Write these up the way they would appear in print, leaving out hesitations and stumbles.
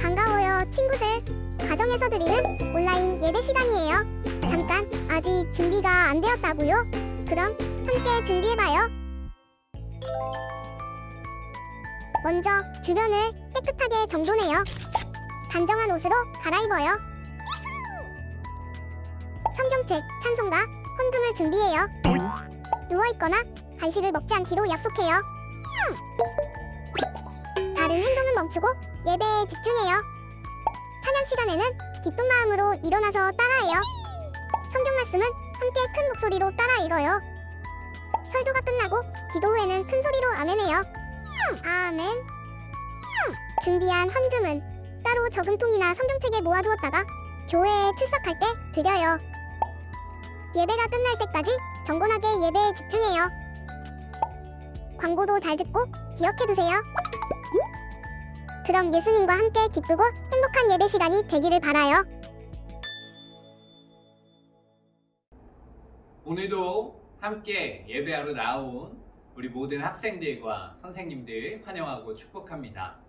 반가워요, 친구들. 가정에서 드리는 온라인 예배 시간이에요. 잠깐, 아직 준비가 안 되었다고요? 그럼 함께 준비해봐요. 먼저 주변을 깨끗하게 정돈해요. 단정한 옷으로 갈아입어요. 성경책, 찬송가, 헌금을 준비해요. 누워있거나 간식을 먹지 않기로 약속해요. 다른 행동은 멈추고 예배에 집중해요. 찬양 시간에는 기쁜 마음으로 일어나서 따라해요. 성경 말씀은 함께 큰 목소리로 따라 읽어요. 설교가 끝나고 기도 후에는 큰 소리로 아멘해요. 아멘. 준비한 헌금은 따로 저금통이나 성경책에 모아두었다가 교회에 출석할 때 드려요. 예배가 끝날 때까지 경건하게 예배에 집중해요. 광고도 잘 듣고 기억해두세요. 그럼 예수님과 함께 기쁘고 행복한 예배 시간이 되기를 바라요. 오늘도 함께 예배하러 나온 우리 모든 학생들과 선생님들 환영하고 축복합니다.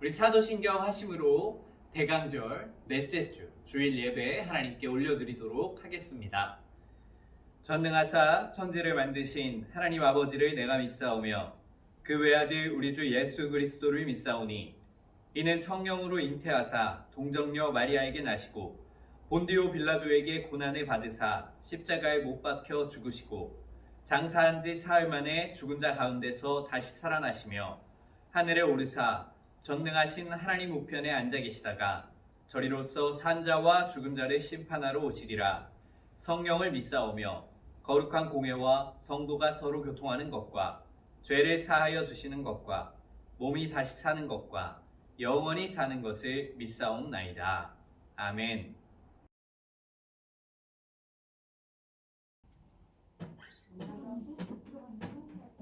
우리 사도신경 하심으로 대강절 넷째 주 주일 예배 하나님께 올려드리도록 하겠습니다. 전능하사 천지를 만드신 하나님 아버지를 내가 믿사오며 그 외아들 우리 주 예수 그리스도를 믿사오니 이는 성령으로 잉태하사 동정녀 마리아에게 나시고 본디오 빌라도에게 고난을 받으사 십자가에 못 박혀 죽으시고 장사한 지 사흘 만에 죽은 자 가운데서 다시 살아나시며 하늘에 오르사 전능하신 하나님 우편에 앉아 계시다가 저리로서 산 자와 죽은 자를 심판하러 오시리라. 성령을 믿사오며 거룩한 공회와 성도가 서로 교통하는 것과 죄를 사하여 주시는 것과 몸이 다시 사는 것과 영원히 사는 것을 믿사옵나이다. 아멘.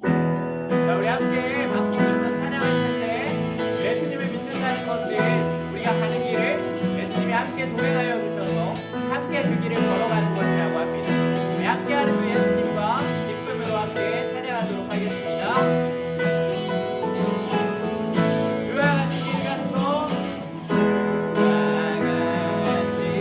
자, 우리 함께 박수 치면서 찬양할 텐데 예수님을 믿는다는 것을 우리가 가는 길을 예수님이 함께 동행하여 주셔서 함께 그 길을 걸어가는 것이라고 합니다. 우리 함께하는 그 예수님과 기쁨으로 함께 찬양하도록 하겠습니다. 주와 같이 길 가는 것, 주와 같이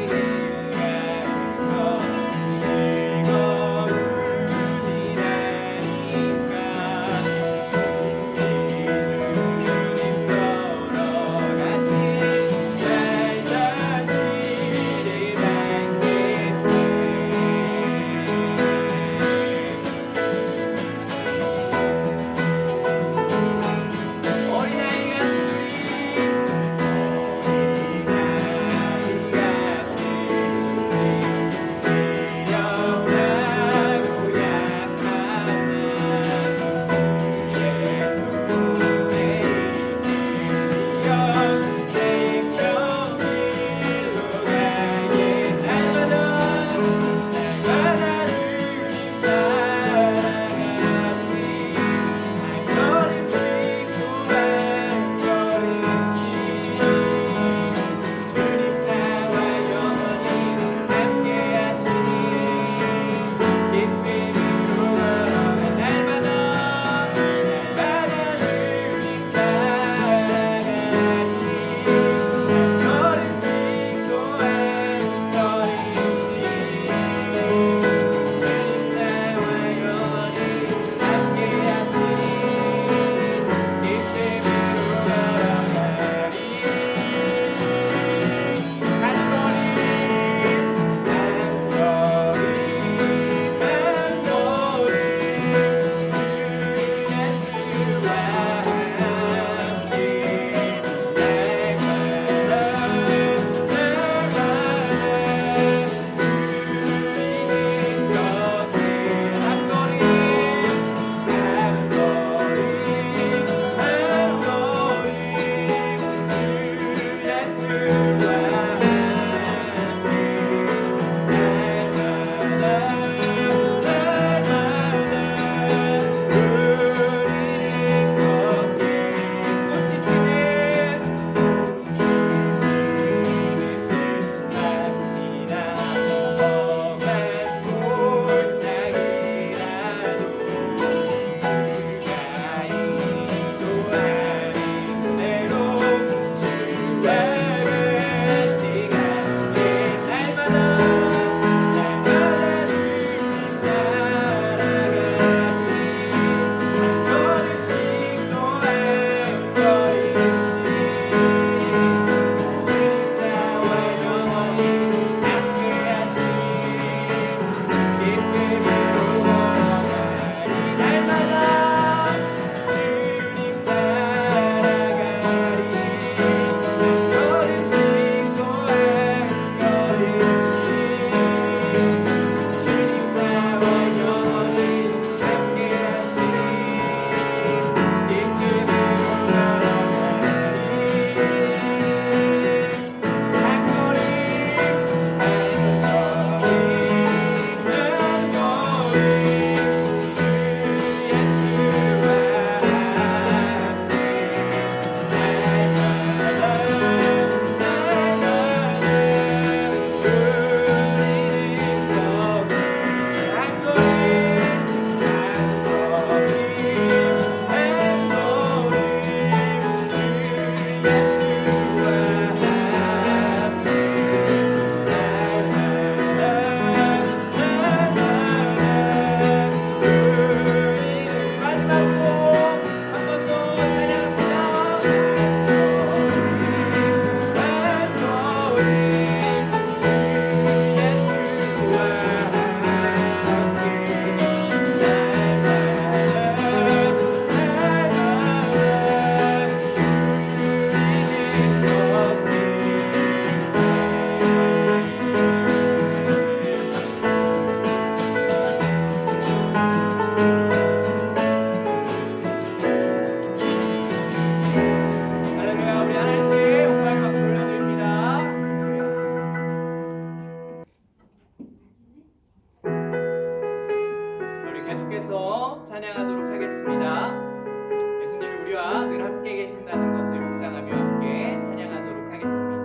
우리와 늘 함께 계신다는 것을 묵상하며 함께 찬양하도록 하겠습니다.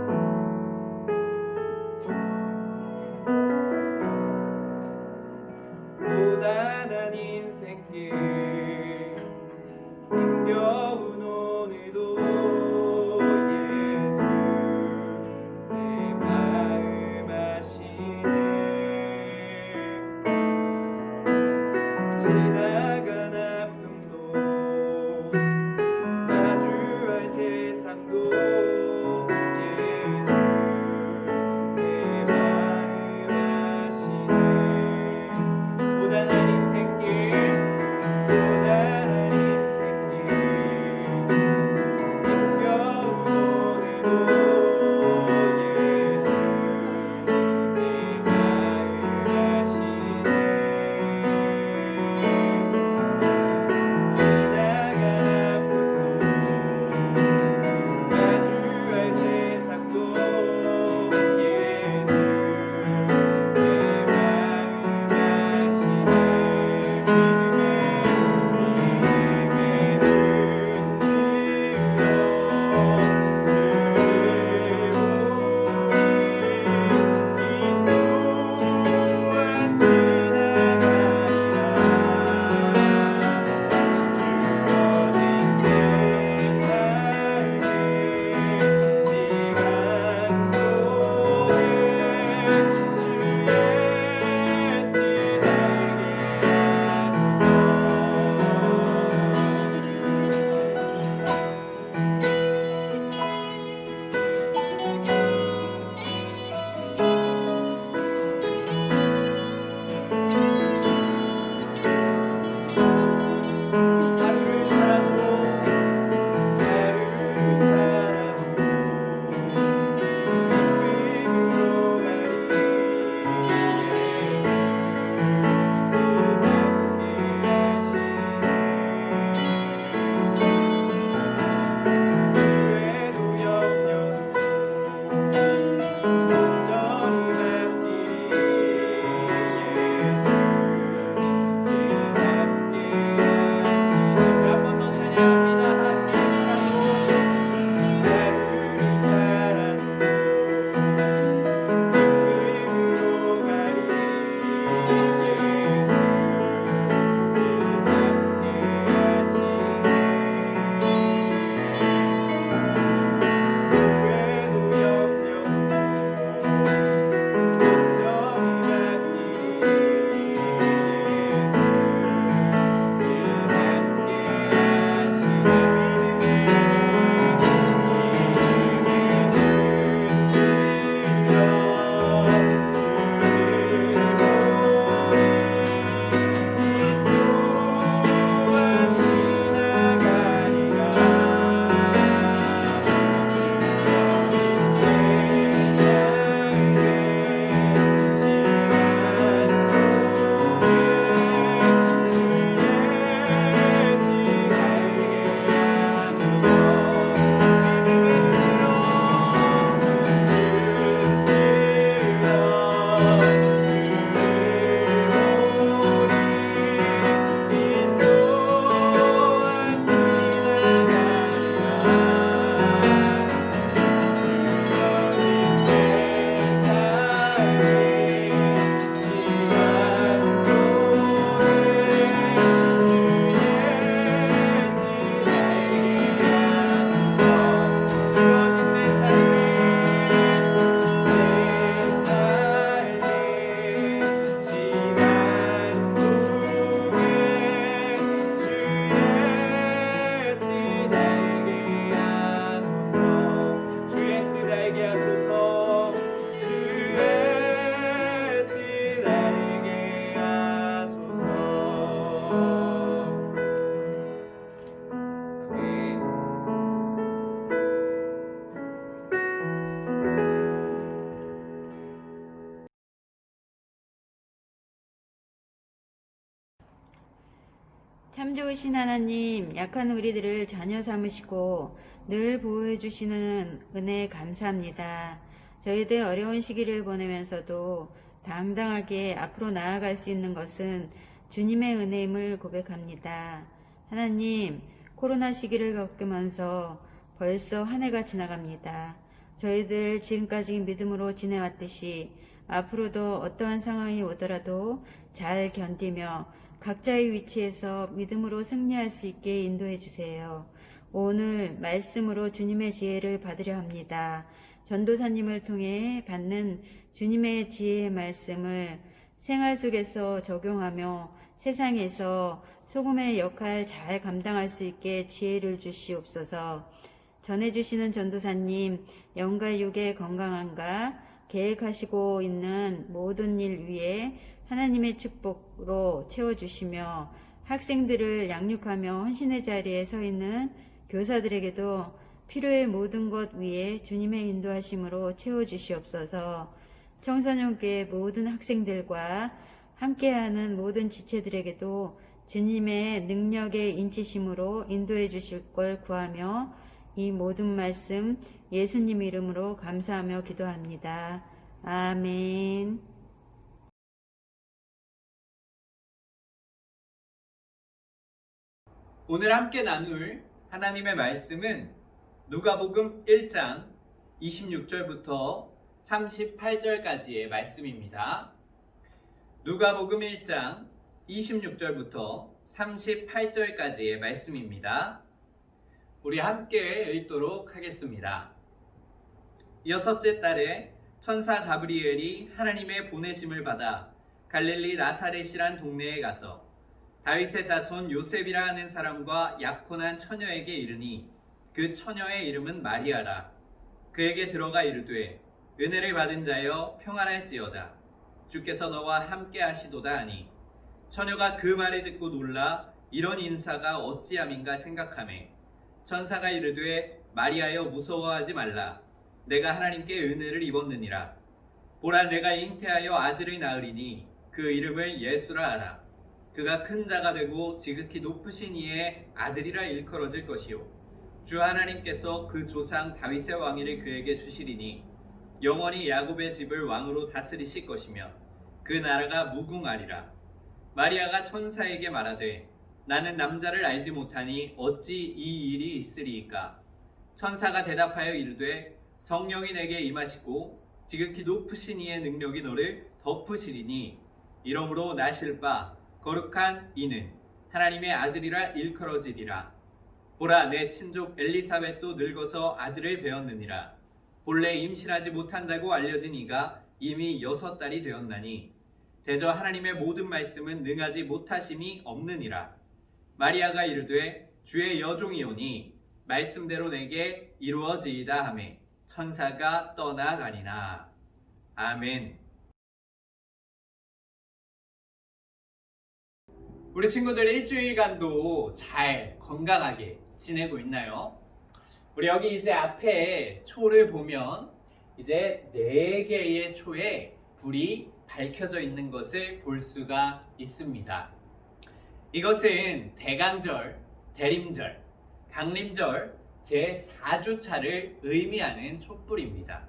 고단한 인생길 힘겨운 오늘도 예수 내 마음 아시네. 지나간 아픔도 마주할 세상도 예수 내 마음 아시네. 고단한 인생길 고단한 인생길 힘겨운 오늘도 예수 내 마음 아시네. 지나간 아픔도 마주할 세상도 예수 내 마음 하루를 살아도 기쁨으로 한번더 찬양합니다. 하루를 살아도 기쁨으로 가리 예수 후회도 염려도 온전히 맡기리 참 좋으신 하나님, 약한 우리들을 자녀 삼으시고 늘 보호해 주시는 은혜에 감사합니다. 저희들 어려운 시기를 보내면서도 당당하게 앞으로 나아갈 수 있는 것은 주님의 은혜임을 고백합니다. 하나님, 코로나 시기를 겪으면서 벌써 한 해가 지나갑니다. 저희들 지금까지 믿음으로 지내왔듯이 앞으로도 어떠한 상황이 오더라도 잘 견디며 각자의 위치에서 믿음으로 승리할 수 있게 인도해 주세요. 오늘 말씀으로 주님의 지혜를 받으려 합니다. 전도사님을 통해 받는 주님의 지혜의 말씀을 생활 속에서 적용하며 세상에서 소금의 역할 잘 감당할 수 있게 지혜를 주시옵소서. 전해주시는 전도사님 영과 육의 건강함과 계획하시고 있는 모든 일 위에 하나님의 축복으로 채워주시며 학생들을 양육하며 헌신의 자리에 서 있는 교사들에게도 필요의 모든 것 위에 주님의 인도하심으로 채워주시옵소서. 청소년교회 모든 학생들과 함께하는 모든 지체들에게도 주님의 능력의 인치심으로 인도해 주실 걸 구하며 이 모든 말씀 예수님 이름으로 감사하며 기도합니다. 아멘. 오늘 함께 나눌 하나님의 말씀은 누가복음 1장 26절부터 38절까지의 말씀입니다. 누가복음 1장 26절부터 38절까지의 말씀입니다. 우리 함께 읽도록 하겠습니다. 여섯째 달에 천사 가브리엘이 하나님의 보내심을 받아 갈릴리 나사렛이란 동네에 가서 다윗의 자손 요셉이라 하는 사람과 약혼한 처녀에게 이르니 그 처녀의 이름은 마리아라. 그에게 들어가 이르되 은혜를 받은 자여 평안할지어다. 주께서 너와 함께 하시도다 하니 처녀가 그 말을 듣고 놀라 이런 인사가 어찌함인가 생각하매 천사가 이르되 마리아여 무서워하지 말라. 내가 하나님께 은혜를 입었느니라. 보라 내가 잉태하여 아들을 낳으리니 그 이름을 예수라 하라. 그가 큰 자가 되고 지극히 높으신 이의 아들이라 일컬어질 것이요 주 하나님께서 그 조상 다윗의 왕위를 그에게 주시리니 영원히 야곱의 집을 왕으로 다스리실 것이며 그 나라가 무궁하리라. 마리아가 천사에게 말하되 나는 남자를 알지 못하니 어찌 이 일이 있으리이까. 천사가 대답하여 이르되 성령이 내게 임하시고 지극히 높으신 이의 능력이 너를 덮으시리니 이러므로 나실 바 거룩한 이는 하나님의 아들이라 일컬어지리라. 보라 내 친족 엘리사벳도 늙어서 아들을 배었느니라. 본래 임신하지 못한다고 알려진 이가 이미 6달이 되었나니 대저 하나님의 모든 말씀은 능하지 못하심이 없느니라. 마리아가 이르되 주의 여종이오니 말씀대로 내게 이루어지이다 하매 천사가 떠나가니나. 아멘. 우리 친구들 일주일간도 잘 건강하게 지내고 있나요? 우리 여기 이제 앞에 초를 보면 이제 4개의 초에 불이 밝혀져 있는 것을 볼 수가 있습니다. 이것은 대강절, 대림절, 강림절 제4주차를 의미하는 촛불입니다.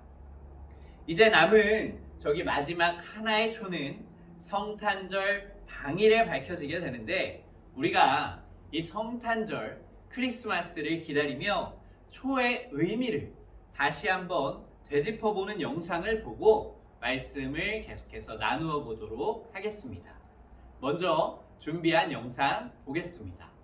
이제 남은 저기 마지막 하나의 초는 성탄절 당일에 밝혀지게 되는데 우리가 이 성탄절 크리스마스를 기다리며 초의 의미를 다시 한번 되짚어보는 영상을 보고 말씀을 계속해서 나누어 보도록 하겠습니다. 먼저 준비한 영상 보겠습니다.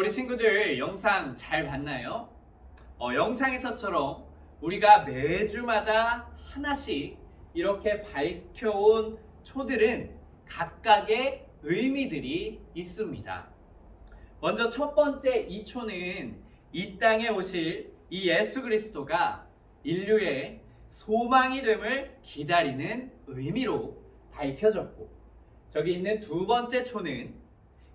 우리 친구들 영상 잘 봤나요? 영상에서처럼 우리가 매주마다 하나씩 이렇게 밝혀온 초들은 각각의 의미들이 있습니다. 먼저 첫 번째 이 초는 이 땅에 오실 이 예수 그리스도가 인류의 소망이 됨을 기다리는 의미로 밝혀졌고, 저기 있는 두 번째 초는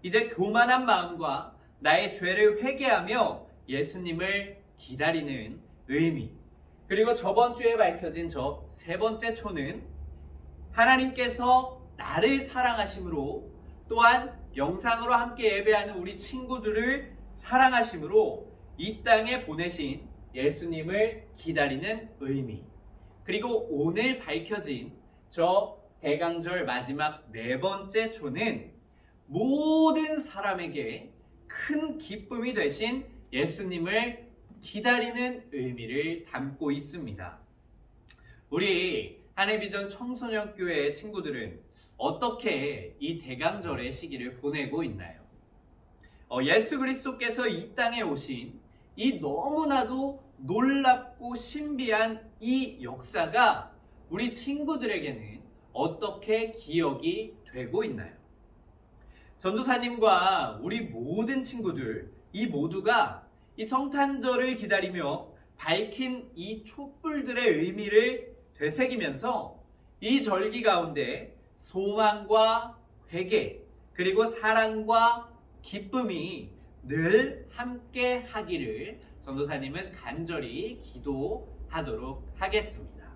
이제 교만한 마음과 나의 죄를 회개하며 예수님을 기다리는 의미, 그리고 저번 주에 밝혀진 저 세 번째 초는 하나님께서 나를 사랑하심으로, 또한 영상으로 함께 예배하는 우리 친구들을 사랑하심으로 이 땅에 보내신 예수님을 기다리는 의미, 그리고 오늘 밝혀진 저 대강절 마지막 네 번째 초는 모든 사람에게 큰 기쁨이 되신 예수님을 기다리는 의미를 담고 있습니다. 우리 한해비전 청소년교회 친구들은 어떻게 이 대강절의 시기를 보내고 있나요? 예수 그리스도께서 이 땅에 오신 이 너무나도 놀랍고 신비한 이 역사가 우리 친구들에게는 어떻게 기억이 되고 있나요? 전도사님과 우리 모든 친구들, 이 모두가 이 성탄절을 기다리며 밝힌 이 촛불들의 의미를 되새기면서 이 절기 가운데 소망과 회개, 그리고 사랑과 기쁨이 늘 함께 하기를 전도사님은 간절히 기도하도록 하겠습니다.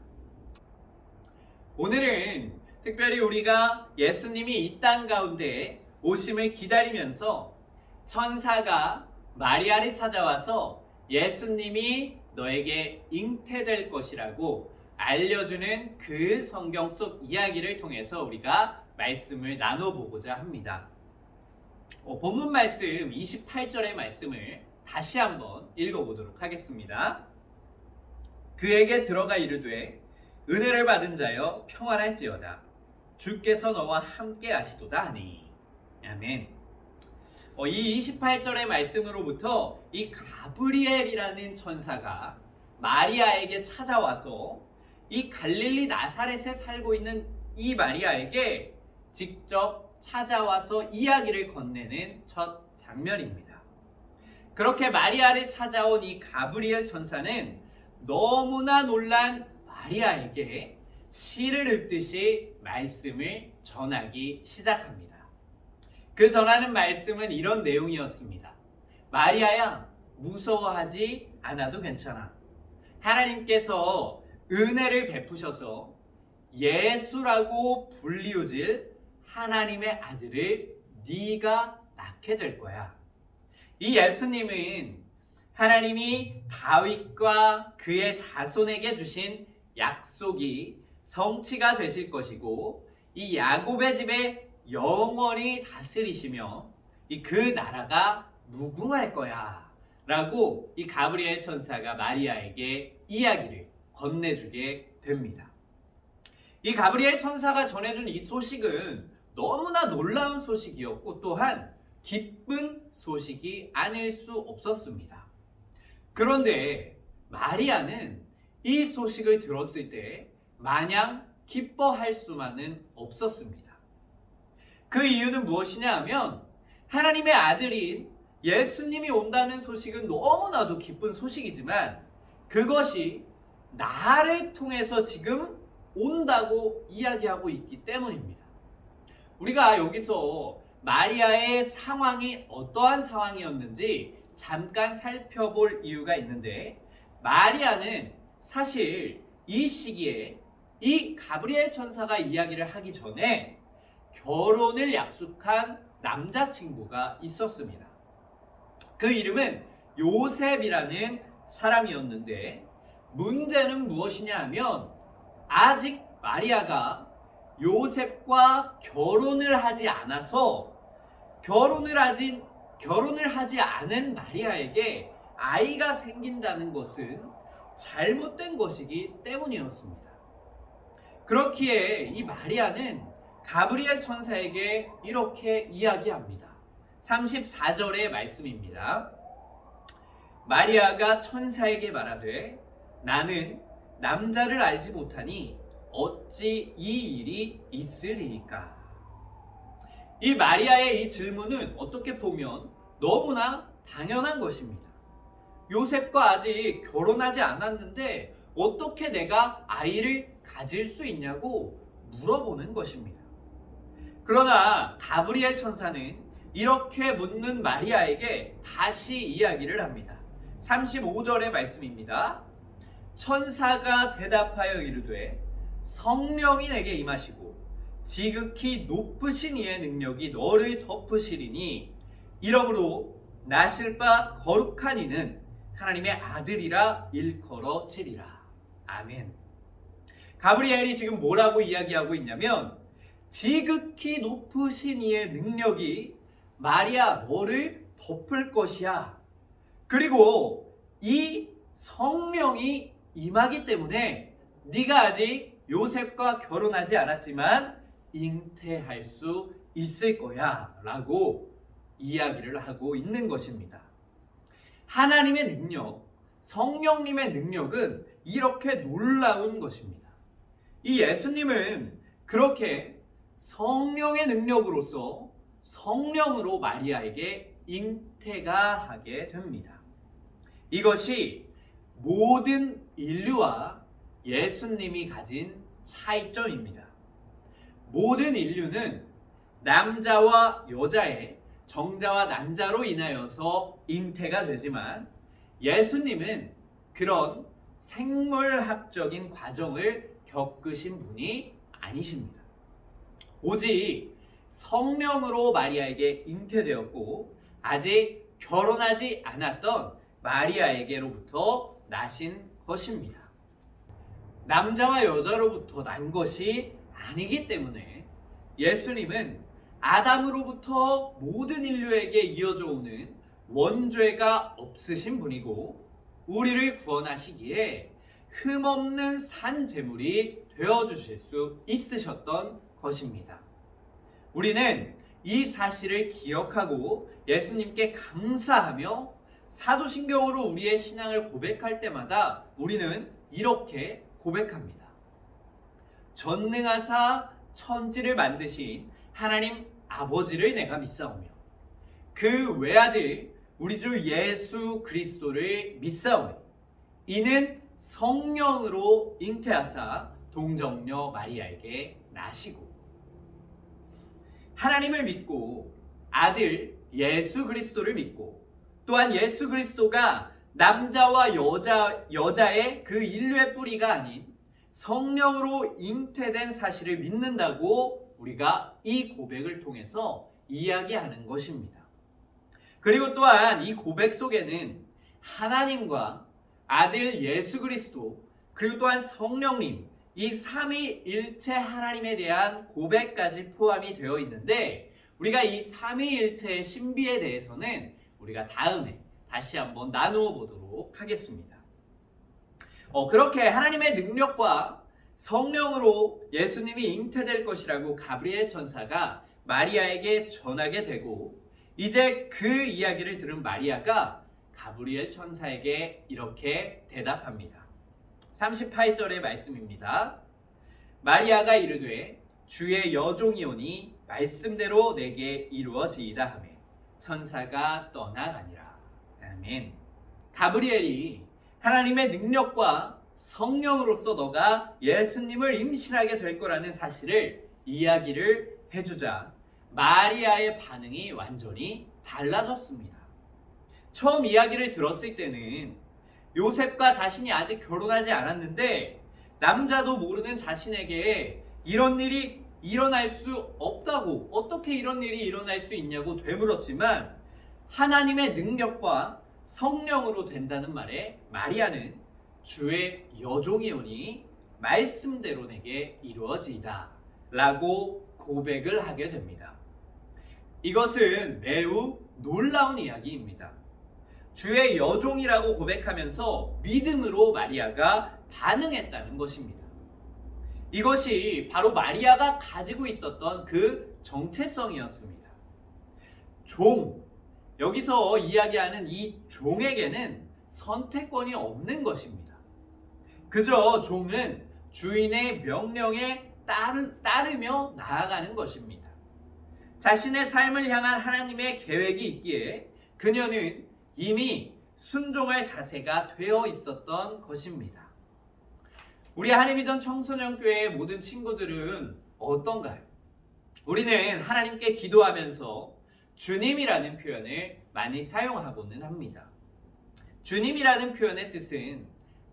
오늘은 특별히 우리가 예수님이 이 땅 가운데 오심을 기다리면서 천사가 마리아를 찾아와서 예수님이 너에게 잉태될 것이라고 알려주는 그 성경 속 이야기를 통해서 우리가 말씀을 나눠보고자 합니다. 본문 말씀 28절의 말씀을 다시 한번 읽어보도록 하겠습니다. 그에게 들어가 이르되 은혜를 받은 자여 평안할지어다. 주께서 너와 함께 하시도다 하니. 아멘. 이 28절의 말씀으로부터 이 가브리엘이라는 천사가 마리아에게 찾아와서 이 갈릴리 나사렛에 살고 있는 이 마리아에게 직접 찾아와서 이야기를 건네는 첫 장면입니다. 그렇게 마리아를 찾아온 이 가브리엘 천사는 너무나 놀란 마리아에게 시를 읊듯이 말씀을 전하기 시작합니다. 그 전하는 말씀은 이런 내용이었습니다. 마리아야, 무서워하지 않아도 괜찮아. 하나님께서 은혜를 베푸셔서 예수라고 불리우질 하나님의 아들을 네가 낳게 될 거야. 이 예수님은 하나님이 다윗과 그의 자손에게 주신 약속이 성취가 되실 것이고, 이 야곱의 집에 영원히 다스리시며 그 나라가 무궁할 거야 라고 이 가브리엘 천사가 마리아에게 이야기를 건네주게 됩니다. 이 가브리엘 천사가 전해준 이 소식은 너무나 놀라운 소식이었고, 또한 기쁜 소식이 아닐 수 없었습니다. 그런데 마리아는 이 소식을 들었을 때 마냥 기뻐할 수만은 없었습니다. 그 이유는 무엇이냐 하면, 하나님의 아들인 예수님이 온다는 소식은 너무나도 기쁜 소식이지만 그것이 나를 통해서 지금 온다고 이야기하고 있기 때문입니다. 우리가 여기서 마리아의 상황이 어떠한 상황이었는지 잠깐 살펴볼 이유가 있는데, 마리아는 사실 이 시기에 이 가브리엘 천사가 이야기를 하기 전에 결혼을 약속한 남자친구가 있었습니다. 그 이름은 요셉이라는 사람이었는데, 문제는 무엇이냐 하면 아직 마리아가 요셉과 결혼을 하지 않아서 결혼을 하지 않은 마리아에게 아이가 생긴다는 것은 잘못된 것이기 때문이었습니다. 그렇기에 이 마리아는 가브리엘 천사에게 이렇게 이야기합니다. 34절의 말씀입니다. 마리아가 천사에게 말하되 나는 남자를 알지 못하니 어찌 이 일이 있으리이까. 이 마리아의 이 질문은 어떻게 보면 너무나 당연한 것입니다. 요셉과 아직 결혼하지 않았는데 어떻게 내가 아이를 가질 수 있냐고 물어보는 것입니다. 그러나 가브리엘 천사는 이렇게 묻는 마리아에게 다시 이야기를 합니다. 35절의 말씀입니다. 천사가 대답하여 이르되 성령이 내게 임하시고 지극히 높으신 이의 능력이 너를 덮으시리니 이러므로 나실 바 거룩한 이는 하나님의 아들이라 일컬어지리라. 아멘. 가브리엘이 지금 뭐라고 이야기하고 있냐면 지극히 높으신 이의 능력이 마리아 너를 덮을 것이야. 그리고 이 성령이 임하기 때문에 네가 아직 요셉과 결혼하지 않았지만 잉태할 수 있을 거야 라고 이야기를 하고 있는 것입니다. 하나님의 능력, 성령님의 능력은 이렇게 놀라운 것입니다. 이 예수님은 그렇게 성령의 능력으로서 성령으로 마리아에게 잉태가 하게 됩니다. 이것이 모든 인류와 예수님이 가진 차이점입니다. 모든 인류는 남자와 여자의 정자와 난자로 인하여서 잉태가 되지만 예수님은 그런 생물학적인 과정을 겪으신 분이 아니십니다. 오직 성령으로 마리아에게 잉태되었고 아직 결혼하지 않았던 마리아에게로부터 나신 것입니다. 남자와 여자로부터 난 것이 아니기 때문에 예수님은 아담으로부터 모든 인류에게 이어져 오는 원죄가 없으신 분이고 우리를 구원하시기에 흠없는 산 제물이 되어주실 수 있으셨던 것입니다. 우리는 이 사실을 기억하고 예수님께 감사하며 사도신경으로 우리의 신앙을 고백할 때마다 우리는 이렇게 고백합니다. 전능하사 천지를 만드신 하나님 아버지를 내가 믿사오며 그 외아들 우리 주 예수 그리스도를 믿사오니 이는 성령으로 잉태하사 동정녀 마리아에게 나시고 하나님을 믿고 아들 예수 그리스도를 믿고 또한 예수 그리스도가 남자와 여자의 그 인류의 뿌리가 아닌 성령으로 잉태된 사실을 믿는다고 우리가 이 고백을 통해서 이야기하는 것입니다. 그리고 또한 이 고백 속에는 하나님과 아들 예수 그리스도 그리고 또한 성령님 이 삼위일체 하나님에 대한 고백까지 포함이 되어 있는데 우리가 이 삼위일체의 신비에 대해서는 우리가 다음에 다시 한번 나누어 보도록 하겠습니다. 그렇게 하나님의 능력과 성령으로 예수님이 잉태될 것이라고 가브리엘 천사가 마리아에게 전하게 되고 이제 그 이야기를 들은 마리아가 가브리엘 천사에게 이렇게 대답합니다. 38절의 말씀입니다. 마리아가 이르되 주의 여종이오니 말씀대로 내게 이루어지이다 하며 천사가 떠나가니라. 아멘. 가브리엘이 하나님의 능력과 성령으로서 너가 예수님을 임신하게 될 거라는 사실을 이야기를 해주자 마리아의 반응이 완전히 달라졌습니다. 처음 이야기를 들었을 때는 요셉과 자신이 아직 결혼하지 않았는데 남자도 모르는 자신에게 이런 일이 일어날 수 없다고 어떻게 이런 일이 일어날 수 있냐고 되물었지만 하나님의 능력과 성령으로 된다는 말에 마리아는 주의 여종이오니 말씀대로 내게 이루어지이다 라고 고백을 하게 됩니다. 이것은 매우 놀라운 이야기입니다. 주의 여종이라고 고백하면서 믿음으로 마리아가 반응했다는 것입니다. 이것이 바로 마리아가 가지고 있었던 그 정체성이었습니다. 종. 여기서 이야기하는 이 종에게는 선택권이 없는 것입니다. 그저 종은 주인의 명령에 따르며 나아가는 것입니다. 자신의 삶을 향한 하나님의 계획이 있기에 그녀는 이미 순종할 자세가 되어 있었던 것입니다. 우리 한림이전 청소년교회의 모든 친구들은 어떤가요? 우리는 하나님께 기도하면서 주님이라는 표현을 많이 사용하고는 합니다. 주님이라는 표현의 뜻은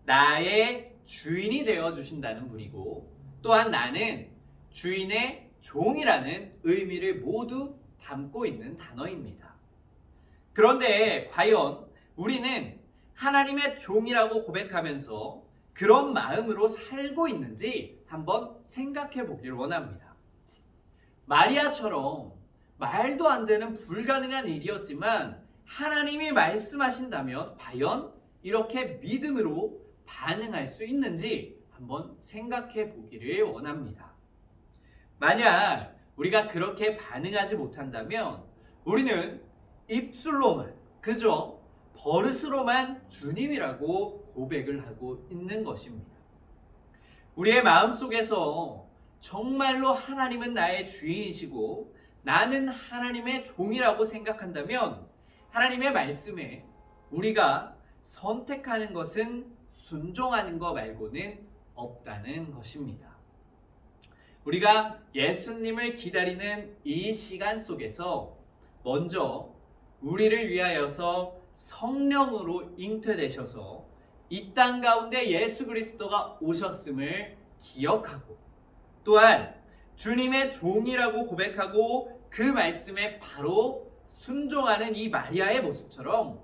나의 주인이 되어 주신다는 분이고, 또한 나는 주인의 종이라는 의미를 모두 담고 있는 단어입니다. 그런데 과연 우리는 하나님의 종이라고 고백하면서 그런 마음으로 살고 있는지 한번 생각해 보기를 원합니다. 마리아처럼 말도 안 되는 불가능한 일이었지만 하나님이 말씀하신다면 과연 이렇게 믿음으로 반응할 수 있는지 한번 생각해 보기를 원합니다. 만약 우리가 그렇게 반응하지 못한다면 우리는 입술로만, 그저 버릇으로만 주님이라고 고백을 하고 있는 것입니다. 우리의 마음속에서 정말로 하나님은 나의 주인이시고 나는 하나님의 종이라고 생각한다면 하나님의 말씀에 우리가 선택하는 것은 순종하는 것 말고는 없다는 것입니다. 우리가 예수님을 기다리는 이 시간 속에서 먼저 우리를 위하여서 성령으로 잉태되셔서 이 땅 가운데 예수 그리스도가 오셨음을 기억하고, 또한 주님의 종이라고 고백하고 그 말씀에 바로 순종하는 이 마리아의 모습처럼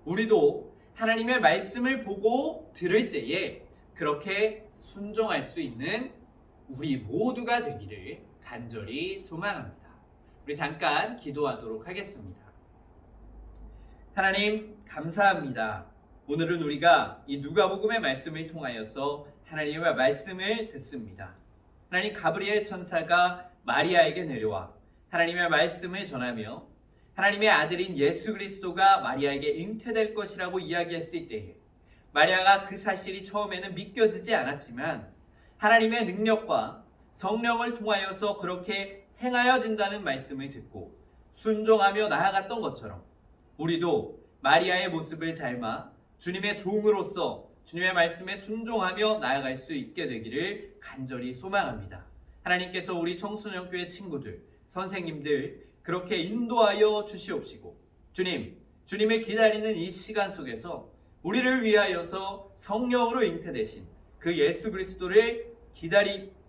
우리도 하나님의 말씀을 보고 들을 때에 그렇게 순종할 수 있는 우리 모두가 되기를 간절히 소망합니다. 우리 잠깐 기도하도록 하겠습니다. 하나님 감사합니다. 오늘은 우리가 이 누가복음의 말씀을 통하여서 하나님의 말씀을 듣습니다. 하나님, 가브리엘 천사가 마리아에게 내려와 하나님의 말씀을 전하며 하나님의 아들인 예수 그리스도가 마리아에게 잉태될 것이라고 이야기했을 때에 마리아가 그 사실이 처음에는 믿겨지지 않았지만 하나님의 능력과 성령을 통하여서 그렇게 행하여진다는 말씀을 듣고 순종하며 나아갔던 것처럼 우리도 마리아의 모습을 닮아 주님의 종으로서 주님의 말씀에 순종하며 나아갈 수 있게 되기를 간절히 소망합니다. 하나님께서 우리 청소년교회 친구들, 선생님들 그렇게 인도하여 주시옵시고 주님을 기다리는 이 시간 속에서 우리를 위하여서 성령으로 잉태되신 그 예수 그리스도를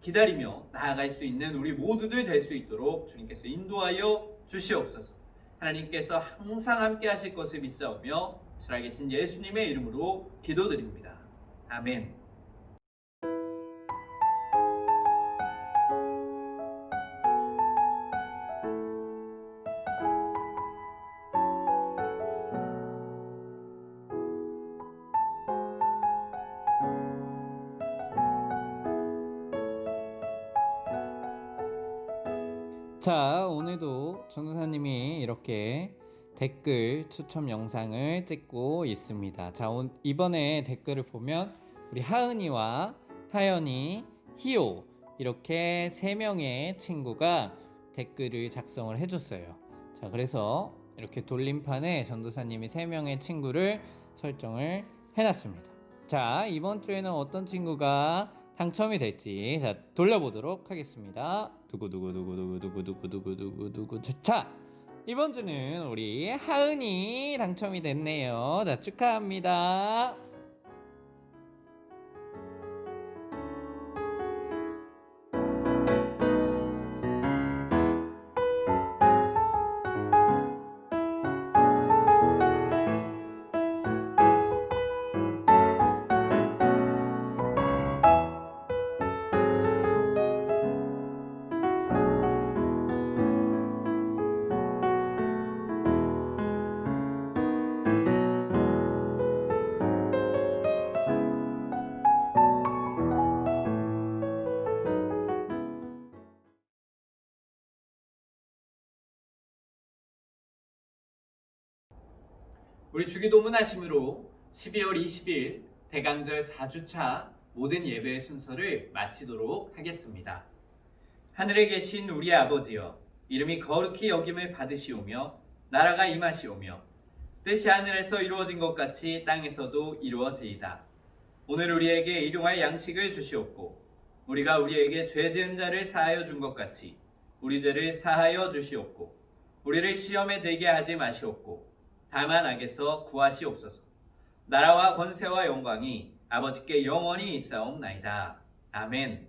기다리며 나아갈 수 있는 우리 모두들 될 수 있도록 주님께서 인도하여 주시옵소서. 하나님께서 항상 함께 하실 것을 믿사오며 살아계신 예수님의 이름으로 기도드립니다. 아멘. 자, 오늘도 전도사님이 이렇게 댓글 추첨 영상을 찍고 있습니다. 자, 이번에 댓글을 보면 우리 하은이와 하연이, 희호 이렇게 3명의 친구가 댓글을 작성을 해줬어요. 자, 그래서 이렇게 돌림판에 전도사님이 3명의 친구를 설정을 해놨습니다. 자, 이번 주에는 어떤 친구가 당첨이 될지 자 돌려보도록 하겠습니다. 두구두구두구두구두구두구두구두구. 자, 이번 주는 우리 하은이 당첨이 됐네요. 자, 축하합니다. 우리 주기도문 하심으로 12월 20일 대강절 4주차 모든 예배의 순서를 마치도록 하겠습니다. 하늘에 계신 우리 아버지여, 이름이 거룩히 여김을 받으시오며 나라가 임하시오며 뜻이 하늘에서 이루어진 것 같이 땅에서도 이루어지이다. 오늘 우리에게 일용할 양식을 주시옵고 우리가 우리에게 죄 지은 자를 사하여 준 것 같이 우리 죄를 사하여 주시옵고 우리를 시험에 들게 하지 마시옵고 다만 악에서 구하시옵소서. 나라와 권세와 영광이 아버지께 영원히 있사옵나이다. 아멘.